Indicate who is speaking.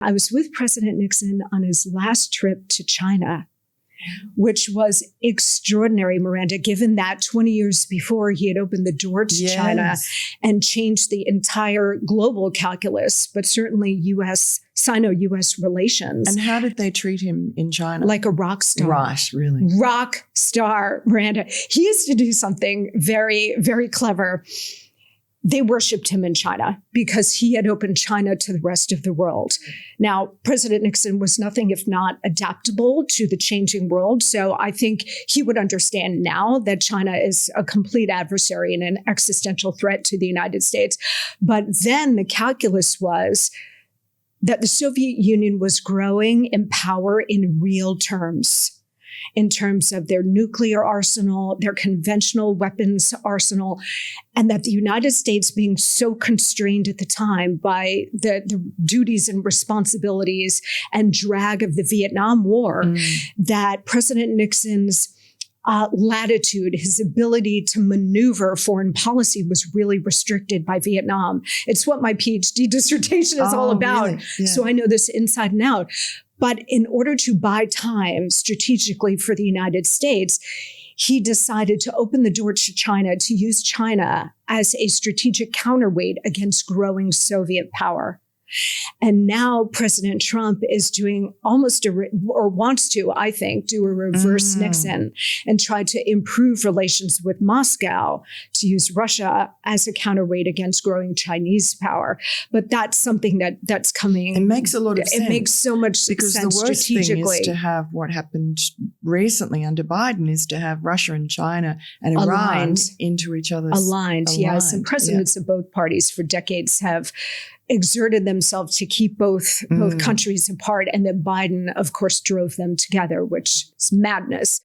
Speaker 1: I was with President Nixon on his last trip to China, which was extraordinary, Miranda, given that 20 years before he had opened the door to China and changed the entire global calculus, but certainly Sino-US relations.
Speaker 2: And how did they treat him in China?
Speaker 1: Like a rock star.
Speaker 2: Right, really.
Speaker 1: Rock star, Miranda. He used to do something very, very clever. They worshipped him in China because he had opened China to the rest of the world. Now, President Nixon was nothing if not adaptable to the changing world. So I think he would understand now that China is a complete adversary and an existential threat to the United States. But then the calculus was that the Soviet Union was growing in power in real terms, in terms of their nuclear arsenal, their conventional weapons arsenal, and that the United States, being so constrained at the time by the duties and responsibilities and drag of the Vietnam War, that President Nixon's latitude, his ability to maneuver foreign policy was really restricted by Vietnam. It's what my PhD dissertation is all about. Really? Yeah. So I know this inside and out. But in order to buy time strategically for the United States, he decided to open the door to China, to use China as a strategic counterweight against growing Soviet power. And now President Trump is doing almost or wants to, I think, do a reverse Nixon and try to improve relations with Moscow, to use Russia as a counterweight against growing Chinese power. But that's something that's coming.
Speaker 2: It makes a lot of sense.
Speaker 1: It makes so much sense strategically.
Speaker 2: Because the worst thing is to have what happened recently under Biden is to have Russia and China and Iran into each other's.
Speaker 1: Aligned, yes. And presidents of both parties for decades have exerted themselves to keep both countries apart. And then Biden, of course, drove them together, which is madness.